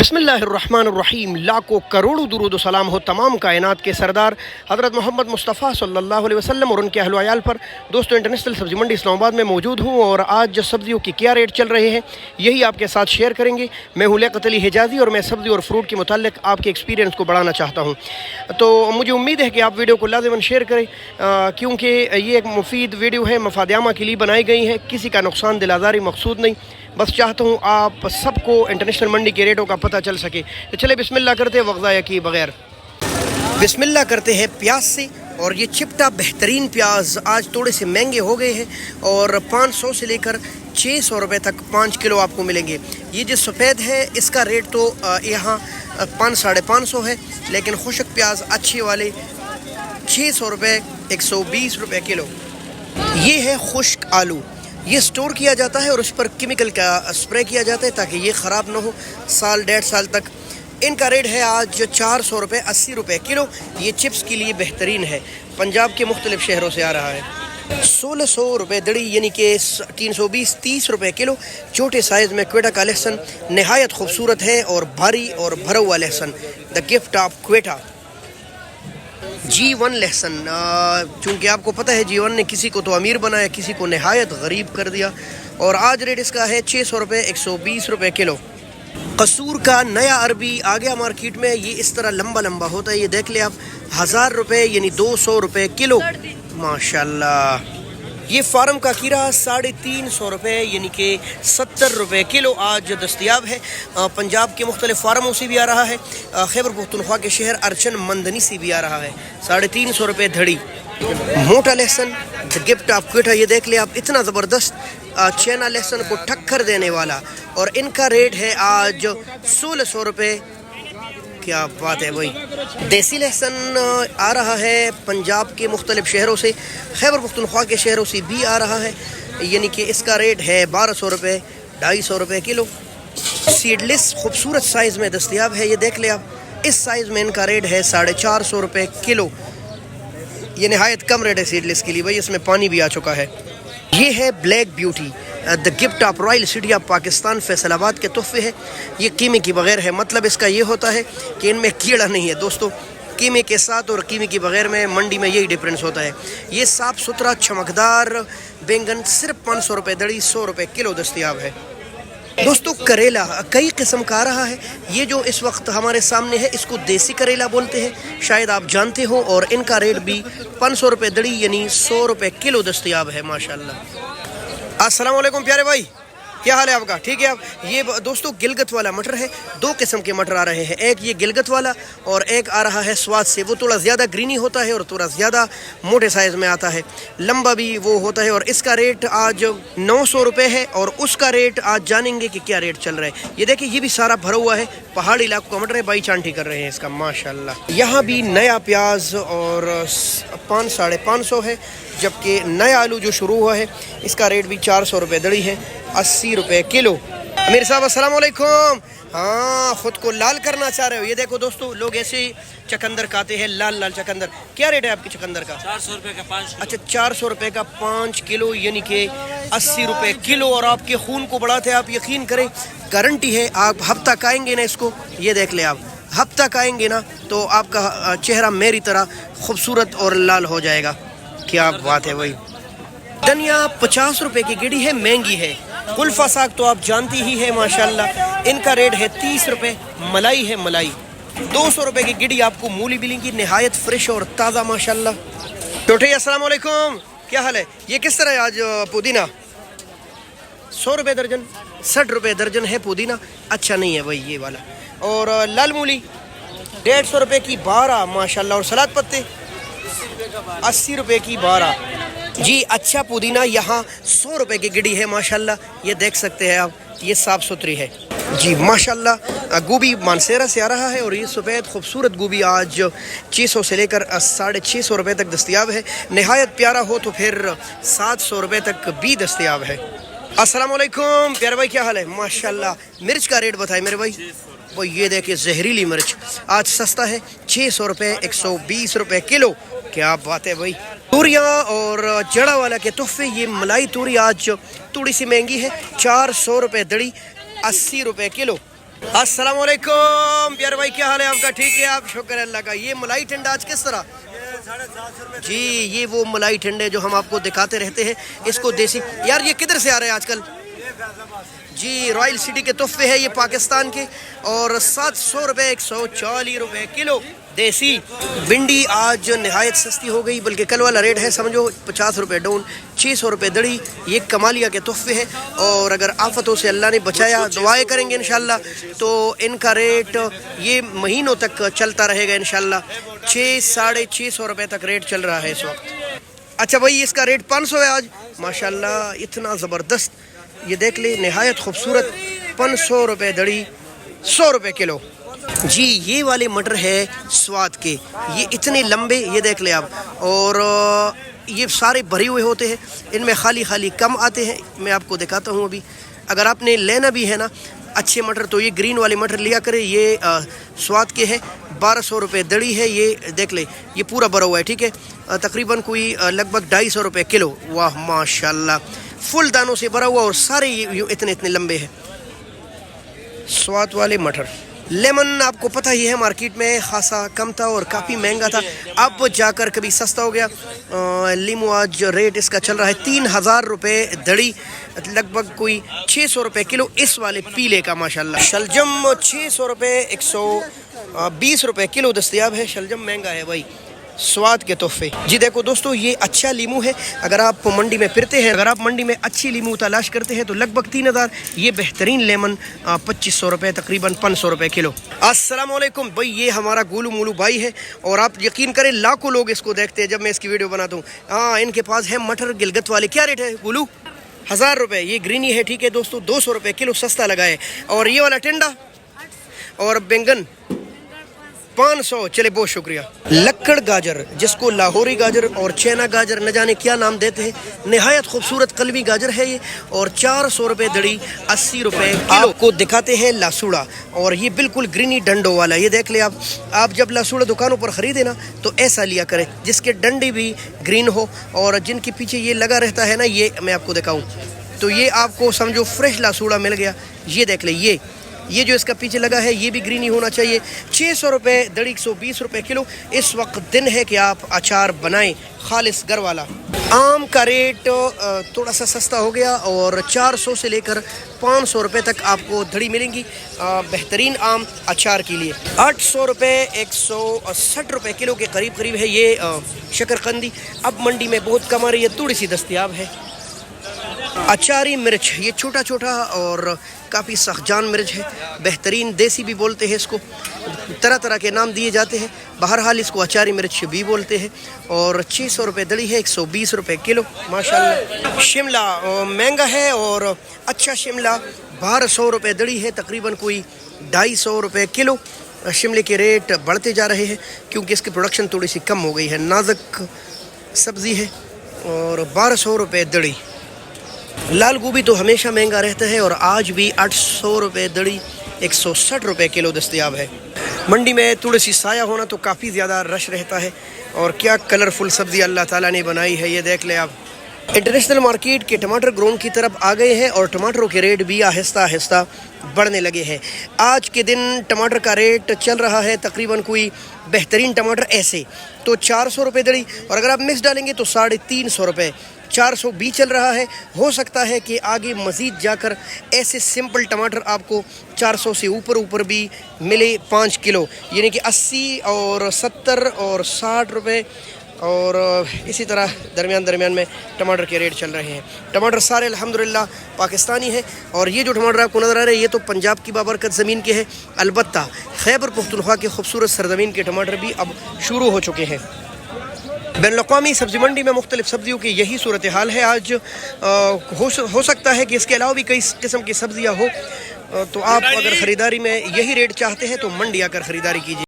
बिस्मिल्लाहिर्रहमानिर्रहीम। लाखों करोड़ों दुरूद सलाम हो तमाम कायनात के सरदार हज़रत मोहम्मद मुस्तफ़ा सल्लल्लाहु अलैहि वसल्लम और उनके अहल वयाल पर। दोस्तों, इंटरनेशनल सब्ज़ी मंडी इस्लामाबाद में मौजूद हूँ और आज जो सब्ज़ियों की क्या रेट चल रहे हैं यही आपके साथ शेयर करेंगे। मैं हूँ लियाकत अली हिजाज़ी और मैं सब्ज़ी और फ्रूट के मुताल्लिक़ आपके एक्सपीरियंस को बढ़ाना चाहता हूँ। तो मुझे उम्मीद है कि आप वीडियो को लाज़िमन शेयर करें क्योंकि ये एक मुफीद वीडियो है, मफाद आमा के लिए बनाई गई है। किसी का नुकसान दिल आज़ारी मकसूद नहीं, बस चाहता हूँ आप सबको इंटरनेशनल मंडी के रेटों का पता चल सके। तो चले बिस्मिल्लाह करते हैं वक्त ज़ाया किए बगैर। बिस्मिल्लाह करते हैं प्याज से। और ये चिपटा बेहतरीन प्याज आज थोड़े से महंगे हो गए हैं और 500 से लेकर 600 रुपये तक 5 किलो आपको मिलेंगे। ये जो सफ़ेद है इसका रेट तो यहाँ 500-550 है, लेकिन खुशक प्याज अच्छे वाले 600 रुपये 120 रुपये किलो। ये है खुश्क आलू, ये स्टोर किया जाता है और उस पर केमिकल का स्प्रे किया जाता है ताकि ये ख़राब ना हो साल 1.5 साल तक। इनका रेट है आज 400 रुपये 80 रुपये किलो। ये चिप्स के लिए बेहतरीन है, पंजाब के मुख्तलिफ शहरों से आ रहा है। 1600 रुपये दड़ी यानी कि 320-30 रुपये किलो। छोटे साइज़ में क्वेटा का लहसुन नहायत खूबसूरत है और भारी और भरा हुआ लहसुन, the gift of Quetta. G1 लहसुन, चूँकि आपको पता है G1 ने किसी को तो अमीर बनाया, किसी को नहायत गरीब कर दिया, और आज रेट इसका है 600 रुपये 120 रुपये किलो। कसूर का नया अरबी आ गया मार्केट में। ये इस तरह लंबा लंबा होता है, ये देख ले आप। 1000 रुपये यानी 200 रुपये किलो, माशाल्लाह। ये फार्म का कीरा 350 रुपये यानी कि 70 रुपये किलो आज दस्तयाब है। पंजाब के मुख्तलिफ फार्मों से भी आ रहा है, खैबर पख्तूनख्वा के शहर अर्चन मंदनी से भी आ रहा है। 350 रुपये धड़ी। मोटा लहसुन द गिफ्ट ऑफ क्वेटा, ये देख ले आप, इतना ज़बरदस्त चैना लहसुन को टक्कर देने वाला, और इनका रेट है आज 1600 रुपये। क्या बात है भाई। देसी लहसुन आ रहा है पंजाब के मुख्तलिफ शहरों से, खैबर पख्तूनख्वा के शहरों से भी आ रहा है, यानी कि इसका रेट है 1200 रुपये 250 रुपये किलो। सीडलेस खूबसूरत साइज़ में दस्तयाब है, ये देख ले आप। इस साइज़ में इनका रेट है 450 रुपये किलो। ये नहायत कम रेट है सीडलेस के लिए भाई, इसमें पानी भी आ चुका है। ये है black beauty, the gift of royal city of Pakistan, Faisalabad के तोहफे है। ये कीमे के बगैर है, मतलब इसका ये होता है कि इनमें कीड़ा नहीं है। दोस्तों, कीमे के साथ और कीमे के बगैर में मंडी में यही डिफरेंस होता है। ये साफ़ सुथरा चमकदार बैंगन सिर्फ 500 रुपये दड़ी 100 रुपये किलो दस्तयाब है। दोस्तों, करेला कई किस्म का आ रहा है। ये जो इस वक्त हमारे सामने है इसको देसी करेला बोलते हैं, शायद आप जानते हो, और इनका रेट भी 500 रुपये दड़ी यानी 100 रुपये किलो दस्तयाब है, माशाल्लाह। अस्सलाम वालेकुम प्यारे भाई, क्या हाल है आपका? ठीक है आप। ये दोस्तों गिलगत वाला मटर है, 2 किस्म के मटर आ रहे हैं। एक ये गिलगत वाला और एक आ रहा है स्वाद से। वो थोड़ा ज़्यादा ग्रीनी होता है और थोड़ा ज़्यादा मोटे साइज़ में आता है, लंबा भी वो होता है, और इसका रेट आज 900 रुपये है। और उसका रेट आज जानेंगे कि क्या रेट चल रहा है। ये देखिए, ये भी सारा भरा हुआ है, पहाड़ी इलाकों का मटर है, बाई चांटी कर रहे हैं इसका, माशाल्लाह। यहाँ भी नया प्याज और 500-550 है, जबकि नया आलू जो शुरू हुआ है इसका रेट भी 400 रुपये दड़ी है 80 रुपये किलो। अमीर साहब अस्सलाम वालेकुम। हाँ, ख़ुद को लाल करना चाह रहे हो? ये देखो दोस्तों, लोग ऐसे ही चकंदर खाते हैं, लाल लाल चकंदर। क्या रेट है आपकी चकंदर का? 400 रुपये का 5। अच्छा, 400 रुपये का 5 किलो यानी कि 80 रुपये किलो। और आपके खून को बढ़ाते हैं, आप यकीन करें, गारंटी है। आप हफ्ता खाएंगे ना इसको, ये देख ले आप, हफ्ता खाएंगे ना तो आपका चेहरा मेरी तरह खूबसूरत और लाल हो जाएगा। क्या बात है भाई। धनिया 50 रुपये की गिड़ी है, महंगी है। कुल्फा साग तो आप जानती ही है, माशाल्लाह। इनका रेट है 30 रुपये। मलाई है, मलाई 200 रुपये की गिड़ी आपको मूली मिलेंगी, नहायत फ्रेश और ताज़ा, माशाल्लाह। टोटे अस्सलाम वालेकुम, क्या हाल है? ये किस तरह है आज पुदीना? 100 रुपये दर्जन, 60 रुपये दर्जन है पुदीना। अच्छा नहीं है भाई ये वाला। और लाल मूली 150 रुपये की 12, माशाल्लाह। और सलाद पत्ते 80 रुपये की 12 जी। अच्छा पुदीना यहाँ 100 रुपये की गिड़ी है, माशाल्लाह। ये देख सकते हैं आप, ये साफ़ सुथरी है जी, माशाल्लाह। गोभी मानसेरा से आ रहा है और ये सफ़ेद खूबसूरत गोभी आज 600 से लेकर 650 रुपये तक दस्तयाब है। नहायत प्यारा हो तो फिर 700 रुपये तक भी दस्तयाब है। अस्सलाम वालेकुम प्यारे भाई, क्या हाल है? माशाल्लाह। मिर्च का रेट बताए मेरे भाई। वो ये देखिए, जहरीली मिर्च आज सस्ता है, 600 रुपये 120 रुपये किलो। क्या बात है भाई। तूरियाँ और जड़ा वाला के तोहफे, ये मलाई तूरी आज थोड़ी सी महंगी है, 400 रुपये दड़ी 80 रुपये किलो। अस्सलाम वालेकुम प्यारे भाई, क्या हाल है आपका? ठीक है आप? शुक्र अल्लाह का। ये मलाई ठंडा आज किस तरह? जी ये वो मलाई ठंडे जो हम आपको दिखाते रहते हैं। इसको देसी यार, ये किधर से आ रहे हैं आजकल? जी रॉयल सिटी के तोहफे है ये पाकिस्तान के। और 700 रुपये 140 रुपये किलो देसी भिंडी आज नहायत सस्ती हो गई, बल्कि कल वाला रेट है समझो 50 रुपये डाउन, 600 रुपये दड़ी। ये कमालिया के तोहफे हैं और अगर आफतों से अल्लाह ने बचाया, दुआएं करेंगे इंशाल्लाह, तो इनका रेट ये महीनों तक चलता रहेगा इंशाल्लाह। 600-650 रुपये तक रेट चल रहा है इस वक्त। अच्छा भाई, इसका रेट 500 है आज माशाल्लाह, इतना ज़बरदस्त। ये देख ले, नहायत खूबसूरत 500 रुपये दड़ी, 100 रुपये किलो। जी ये वाले मटर है स्वाद के, ये इतने लंबे, ये देख ले आप, और ये सारे भरे हुए होते हैं, इनमें खाली खाली कम आते हैं। मैं आपको दिखाता हूँ अभी। अगर आपने लेना भी है ना अच्छे मटर, तो ये ग्रीन वाले मटर लिया करे। ये स्वाद के है, 1200 रुपये दड़ी है। ये देख ले, ये पूरा भरा हुआ है, ठीक है, तकरीबन कोई लगभग 250 रुपये किलो। वाह माशाल्लाह, फुल दानों से भरा हुआ और सारे ये इतने इतने लंबे हैं स्वाद वाले मटर। लेमन आपको पता ही है मार्केट में खासा कम था और काफ़ी महंगा था, अब जाकर कभी सस्ता हो गया। लीमू आज रेट इसका चल रहा है 3000 रुपये दड़ी, लगभग कोई 600 रुपये किलो इस वाले पीले का माशाल्लाह। शलजम 600 रुपये 120 रुपये किलो दस्तयाब है। शलजम महंगा है भाई, स्वाद के तोहफे। जी देखो दोस्तों, ये अच्छा लीमू है। अगर आप मंडी में फिरते हैं, अगर आप मंडी में अच्छी लीमू तलाश करते हैं तो लगभग 3000। ये बेहतरीन लेमन 2500 रुपये, तकरीबन 500 रुपये किलो। अस्सलाम वालेकुम भाई, ये हमारा गोलू मोलू भाई है और आप यकीन करें लाखों लोग इसको देखते हैं जब मैं इसकी वीडियो बनाता हूँ। हाँ, इनके पास है मटर गिलगत वाले। क्या रेट है गोलू? 1000 रुपये। ये ग्रीनी है, ठीक है दोस्तों, 200 रुपये किलो, सस्ता लगा है। और ये वाला टिंडा और बैंगन 500। चले बहुत शुक्रिया। लक्कड़ गाजर, जिसको लाहौरी गाजर और चैना गाजर न जाने क्या नाम देते हैं, नहायत खूबसूरत कलमी गाजर है ये, और 400 रुपये दड़ी, 80 रुपये किलो। को दिखाते हैं लासूड़ा, और ये बिल्कुल ग्रीनी डंडों वाला। ये देख ले आप जब लासूड़ा दुकानों पर ख़रीदे ना तो ऐसा लिया करें जिसके डंडे भी ग्रीन हो, और जिनके पीछे ये लगा रहता है ना, ये मैं आपको दिखाऊँ तो ये आपको समझो फ्रेश लासूड़ा मिल गया। ये देख ले, ये जो इसका पीछे लगा है ये भी ग्रीन ही होना चाहिए। 600 रुपये दड़ी, 120 रुपये किलो। इस वक्त दिन है कि आप अचार बनाएं खालिस घर वाला। आम का रेट थोड़ा सा सस्ता हो गया और 400 से लेकर 500 रुपये तक आपको धड़ी मिलेंगी बेहतरीन आम अचार के लिए। 800 रुपये 160 रुपये किलो के करीब करीब है ये शकरकंदी। अब मंडी में बहुत कम आ रही है, थोड़ी सी दस्तयाब है। अचारी मिर्च, ये छोटा छोटा और काफ़ी सख्जान मिर्च है, बेहतरीन देसी भी बोलते हैं इसको, तरह तरह के नाम दिए जाते हैं। बहरहाल इसको अचारी मिर्च भी बोलते हैं। और 600 रुपये दड़ी है, 120 रुपये किलो माशाल्लाह। शिमला महंगा है और अच्छा शिमला 1200 रुपये दड़ी है, तकरीबन कोई 250 रुपये किलो। शिमले के रेट बढ़ते जा रहे हैं क्योंकि इसकी प्रोडक्शन थोड़ी सी कम हो गई है। नाजुक सब्ज़ी है और 1200 रुपये दड़ी। लाल गोभी तो हमेशा महंगा रहता है और आज भी 800 रुपये दड़ी, 160 रुपये किलो दस्तयाब है। मंडी में थोड़ी सी साया होना तो काफ़ी ज़्यादा रश रहता है। और क्या कलरफुल सब्ज़ी अल्लाह ताला ने बनाई है, ये देख ले आप। इंटरनेशनल मार्केट के टमाटर ग्रोन की तरफ आ गए हैं और टमाटरों के रेट भी आहिस्ता आहिस्ता बढ़ने लगे हैं। आज के दिन टमाटर का रेट चल रहा है तकरीबन कोई बेहतरीन टमाटर ऐसे तो 400 रुपये दड़ी, और अगर आप मिक्स डालेंगे तो 350 रुपये, 400 भी चल रहा है। हो सकता है कि आगे मज़ीद जाकर ऐसे सिंपल टमाटर आपको 400 से ऊपर भी मिले 5 किलो, यानी कि 80 और 70 और 60 रुपये, और इसी तरह दरमियान में टमाटर के रेट चल रहे हैं। टमाटर सारे अल्हम्दुलिल्लाह पाकिस्तानी हैं। और ये जो टमाटर आपको नज़र आ रहे हैं ये तो पंजाब की बाबरकत ज़मीन के हैं। अलबत्ता खैबर पख्तूनख्वा के खूबसूरत सरजमीन के टमाटर भी अब शुरू हो चुके हैं। बैनुल-अक़वामी सब्ज़ी मंडी में मुख्तलिफ़ सब्ज़ियों की यही सूरत हाल है आज। हो सकता है कि इसके अलावा भी कई किस्म की सब्ज़ियाँ हो, तो आप अगर ख़रीदारी में यही रेट चाहते हैं तो मंडी आकर ख़रीदारी कीजिए।